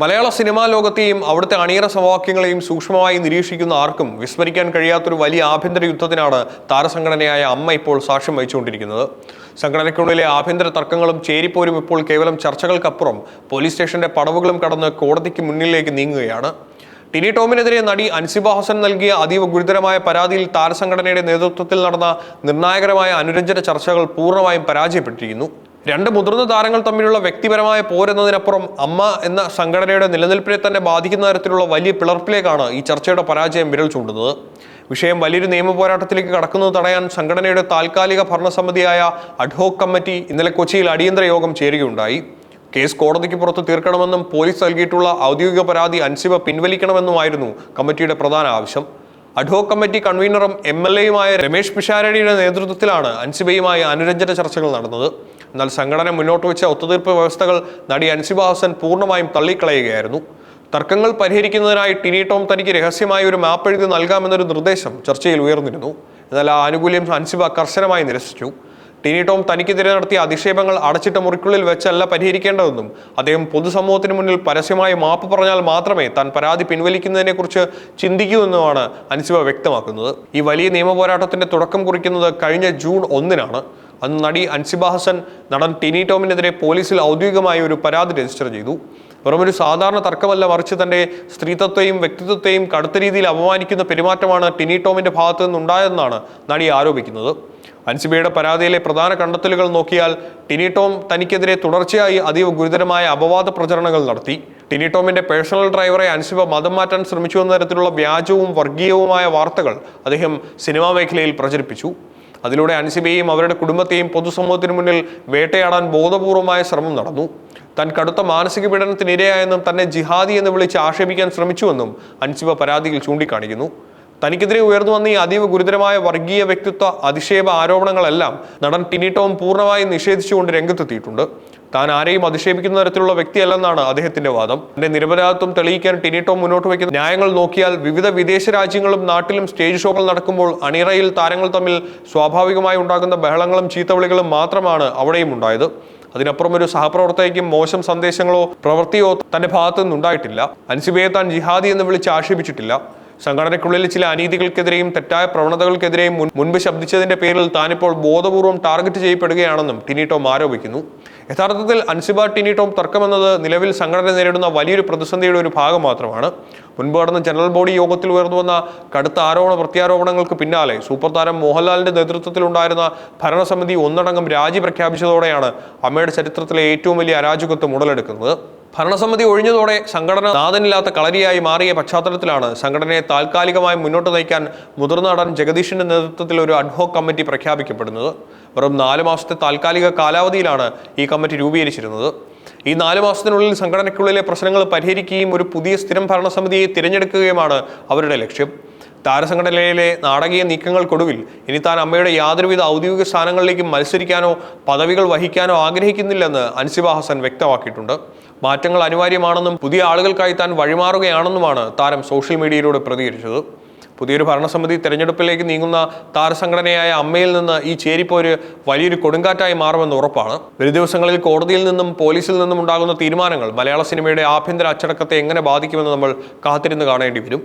മലയാള cinema ലോകത്തെയും അവിടുത്തെ അണിയറ സമവാക്യങ്ങളെയും സൂക്ഷ്മമായി നിരീക്ഷിക്കുന്ന ആർക്കും വിസ്മരിക്കാൻ കഴിയാത്തൊരു വലിയ ആഭ്യന്തര യുദ്ധത്തിനാണ് താരസംഘടനയായ അമ്മ ഇപ്പോൾ സാക്ഷ്യം വഹിച്ചുകൊണ്ടിരിക്കുന്നത്. സംഘടനയ്ക്കുള്ളിലെ ആഭ്യന്തര തർക്കങ്ങളും ചേരിപ്പോരും ഇപ്പോൾ കേവലം ചർച്ചകൾക്കപ്പുറം പോലീസ് സ്റ്റേഷന്റെ പടവുകളും കടന്ന് കോടതിക്ക് മുന്നിലേക്ക് നീങ്ങുകയാണ്. ടിനി ടോമിനെതിരെ നടി അൻസിബ ഹസൻ നൽകിയ അതീവ ഗുരുതരമായ പരാതിയിൽ താരസംഘടനയുടെ നേതൃത്വത്തിൽ നടന്ന നിർണായകമായ അനുരഞ്ജന ചർച്ചകൾ പൂർണ്ണമായും പരാജയപ്പെട്ടിരിക്കുന്നു. രണ്ട് മുതിർന്ന താരങ്ങൾ തമ്മിലുള്ള വ്യക്തിപരമായ പോരെന്നതിനപ്പുറം അമ്മ എന്ന സംഘടനയുടെ നിലനിൽപ്പിനെ തന്നെ ബാധിക്കുന്ന തരത്തിലുള്ള വലിയ പിളർപ്പിലേക്കാണ് ഈ ചർച്ചയുടെ പരാജയം വിരൽ ചൂണ്ടുന്നത്. വിഷയം വലിയൊരു നിയമ പോരാട്ടത്തിലേക്ക് കടക്കുന്നത് തടയാൻ സംഘടനയുടെ താൽക്കാലിക ഭരണസമിതിയായ അഡ്ഹോക് കമ്മിറ്റി ഇന്നലെ കൊച്ചിയിൽ അടിയന്തര യോഗം ചേരുകയുണ്ടായി. കേസ് കോടതിക്ക് പുറത്ത് തീർക്കണമെന്നും പോലീസ് നൽകിയിട്ടുള്ള ഔദ്യോഗിക പരാതി അൻസിബ പിൻവലിക്കണമെന്നുമായിരുന്നു കമ്മിറ്റിയുടെ പ്രധാന ആവശ്യം. അഡ്ഹോക് കമ്മിറ്റി കൺവീനറും MLA-യുമായ രമേശ് പിഷാരടിയുടെ നേതൃത്വത്തിലാണ് അൻസിബയുമായി അനുരഞ്ജന ചർച്ചകൾ നടന്നത്. എന്നാൽ സംഘടന മുന്നോട്ട് വെച്ച ഒത്തുതീർപ്പ് വ്യവസ്ഥകൾ നടി അൻസിബ ഹസൻ പൂർണ്ണമായും തള്ളിക്കളയുകയായിരുന്നു. തർക്കങ്ങൾ പരിഹരിക്കുന്നതിനായി ടിനി ടോം തനിക്ക് രഹസ്യമായി ഒരു മാപ്പ് എഴുതി നൽകാമെന്നൊരു നിർദ്ദേശം ചർച്ചയിൽ ഉയർന്നിരുന്നു. എന്നാൽ ആ ആനുകൂല്യം അൻസിബ കർശനമായി നിരസിച്ചു. ടിനി ടോം തനിക്കെതിരെ നടത്തിയ അധിക്ഷേപങ്ങൾ അടച്ചിട്ട മുറിക്കുള്ളിൽ വെച്ചല്ല പരിഹരിക്കേണ്ടതെന്നും അദ്ദേഹം പൊതുസമൂഹത്തിന് മുന്നിൽ പരസ്യമായി മാപ്പ് പറഞ്ഞാൽ മാത്രമേ താൻ പരാതി പിൻവലിക്കുന്നതിനെക്കുറിച്ച് ചിന്തിക്കൂ എന്നുമാണ് അൻസിബ വ്യക്തമാക്കുന്നത്. ഈ വലിയ നിയമ പോരാട്ടത്തിന്റെ തുടക്കം കുറിക്കുന്നത് കഴിഞ്ഞ ജൂൺ 1-നാണ്. അന്ന് നടി അൻസിബ ഹസൻ നടൻ ടിനി ടോമിനെതിരെ പോലീസിൽ ഔദ്യോഗികമായി ഒരു പരാതി രജിസ്റ്റർ ചെയ്തു. വെറുമൊരു സാധാരണ തർക്കമല്ല, മറിച്ച് തന്റെ സ്ത്രീത്വത്തെയും വ്യക്തിത്വത്തെയും കടുത്ത രീതിയിൽ അപമാനിക്കുന്ന പെരുമാറ്റമാണ് ടിനി ടോമിന്റെ ഭാഗത്തു നിന്നുണ്ടായതെന്നാണ് നടി ആരോപിക്കുന്നത്. അൻസിബയുടെ പരാതിയിലെ പ്രധാന കണ്ടെത്തലുകൾ നോക്കിയാൽ ടിനി ടോം തനിക്കെതിരെ തുടർച്ചയായി അതീവ ഗുരുതരമായ അപവാദ പ്രചരണങ്ങൾ നടത്തി. ടിനി ടോമിന്റെ പേഴ്സണൽ ഡ്രൈവറെ അൻസിബ മതം മാറ്റാൻ ശ്രമിച്ചു എന്ന തരത്തിലുള്ള വ്യാജവും വർഗീയവുമായ വാർത്തകൾ അദ്ദേഹം സിനിമാ മേഖലയിൽ പ്രചരിപ്പിച്ചു. അതിലൂടെ അൻസിബയെയും അവരുടെ കുടുംബത്തെയും പൊതുസമൂഹത്തിന് മുന്നിൽ വേട്ടയാടാൻ ബോധപൂർവമായ ശ്രമം നടന്നു. താൻ കടുത്ത മാനസിക പീഡനത്തിനിരയായെന്നും തന്നെ ജിഹാദി എന്ന് വിളിച്ച് ആക്ഷേപിക്കാൻ ശ്രമിച്ചുവെന്നും അൻസിബ പരാതിയിൽ ചൂണ്ടിക്കാണിക്കുന്നു. തനിക്കെതിരെ ഉയർന്നു വന്ന ഈ അതീവ ഗുരുതരമായ വർഗീയ വ്യക്തിത്വ അധിക്ഷേപ ആരോപണങ്ങളെല്ലാം നടൻ ടിനി ടോം പൂർണ്ണമായും നിഷേധിച്ചുകൊണ്ട് രംഗത്തെത്തിയിട്ടുണ്ട്. താൻ ആരെയും അധിക്ഷേപിക്കുന്ന തരത്തിലുള്ള വ്യക്തിയല്ലെന്നാണ് അദ്ദേഹത്തിന്റെ വാദം. തന്റെ നിരപരാധിത്വം തെളിയിക്കാൻ ടിനി ടോം മുന്നോട്ട് വയ്ക്കുന്ന ന്യായങ്ങൾ നോക്കിയാൽ വിവിധ വിദേശ രാജ്യങ്ങളും നാട്ടിലും സ്റ്റേജ് ഷോകൾ നടക്കുമ്പോൾ അണിയറയിൽ താരങ്ങൾ തമ്മിൽ സ്വാഭാവികമായി ഉണ്ടാകുന്ന ബഹളങ്ങളും ചീത്തവിളികളും മാത്രമാണ് അവിടെയും ഉണ്ടായത്. അതിനപ്പുറം ഒരു സഹപ്രവർത്തകയ്ക്കും മോശം സന്ദേശങ്ങളോ പ്രവൃത്തിയോ തന്റെ ഭാഗത്തു നിന്നുണ്ടായിട്ടില്ല. അൻസിബയെ താൻ ജിഹാദി എന്ന് വിളിച്ച് ആക്ഷേപിച്ചിട്ടില്ല. സംഘടനയ്ക്കുള്ളിൽ ചില അനീതികൾക്കെതിരെയും തെറ്റായ പ്രവണതകൾക്കെതിരെയും മുൻപ് ശബ്ദിച്ചതിന്റെ പേരിൽ താനിപ്പോൾ ബോധപൂർവം ടാർഗറ്റ് ചെയ്യപ്പെടുകയാണെന്നും ടിനി ടോം ആരോപിക്കുന്നു. യഥാർത്ഥത്തിൽ അൻസിബ ടിനി ടോം തർക്കമെന്നത് നിലവിൽ സംഘടന നേരിടുന്ന വലിയൊരു പ്രതിസന്ധിയുടെ ഒരു ഭാഗം മാത്രമാണ്. മുൻപ് നടന്ന ജനറൽ ബോഡി യോഗത്തിൽ ഉയർന്നു വന്ന കടുത്ത ആരോപണ പ്രത്യാരോപണങ്ങൾക്ക് പിന്നാലെ സൂപ്പർ താരം മോഹൻലാലിന്റെ നേതൃത്വത്തിലുണ്ടായിരുന്ന ഭരണസമിതി ഒന്നടങ്കം രാജി പ്രഖ്യാപിച്ചതോടെയാണ് അമ്മയുടെ ചരിത്രത്തിലെ ഏറ്റവും വലിയ അരാജകത്വം ഉടലെടുക്കുന്നത്. ഭരണസമിതി ഒഴിഞ്ഞതോടെ സംഘടന നാഥനില്ലാത്ത കളരിയായി മാറിയ പശ്ചാത്തലത്തിലാണ് സംഘടനയെ താൽക്കാലികമായി മുന്നോട്ട് നയിക്കാൻ മുതിർന്ന നടൻ ജഗദീഷിന്റെ നേതൃത്വത്തിൽ ഒരു അഡ്ഹോക് കമ്മിറ്റി പ്രഖ്യാപിക്കപ്പെടുന്നത്. വെറും 4 മാസത്തെ താൽക്കാലിക കാലാവധിയിലാണ് ഈ കമ്മിറ്റി രൂപീകരിച്ചിരുന്നത്. ഈ 4 മാസത്തിനുള്ളിൽ സംഘടനയ്ക്കുള്ളിലെ പ്രശ്നങ്ങൾ പരിഹരിക്കുകയും ഒരു പുതിയ സ്ഥിരം ഭരണസമിതിയെ തിരഞ്ഞെടുക്കുകയുമാണ് അവരുടെ ലക്ഷ്യം. താരസംഘടനയിലെ നാടകീയ നീക്കങ്ങൾക്കൊടുവിൽ ഇനി താൻ അമ്മയുടെ യാതൊരുവിധ ഔദ്യോഗിക സ്ഥാനങ്ങളിലേക്കും മത്സരിക്കാനോ പദവികൾ വഹിക്കാനോ ആഗ്രഹിക്കുന്നില്ലെന്ന് അൻസിബ ഹസൻ വ്യക്തമാക്കിയിട്ടുണ്ട്. മാറ്റങ്ങൾ അനിവാര്യമാണെന്നും പുതിയ ആളുകൾക്കായി താൻ വഴിമാറുകയാണെന്നുമാണ് താരം സോഷ്യൽ മീഡിയയിലൂടെ പ്രതികരിച്ചത്. പുതിയൊരു ഭരണസമിതി തെരഞ്ഞെടുപ്പിലേക്ക് നീങ്ങുന്ന താരസംഘടനയായ അമ്മയിൽ നിന്ന് ഈ ചേരിപ്പോര് വലിയൊരു കൊടുങ്കാറ്റായി മാറുമെന്ന് ഉറപ്പാണ്. വരും ദിവസങ്ങളിൽ കോടതിയിൽ നിന്നും പോലീസിൽ നിന്നും ഉണ്ടാകുന്ന തീരുമാനങ്ങൾ മലയാള സിനിമയുടെ ആഭ്യന്തര അച്ചടക്കത്തെ എങ്ങനെ ബാധിക്കുമെന്ന് നമ്മൾ കാത്തിരുന്ന് കാണേണ്ടി വരും.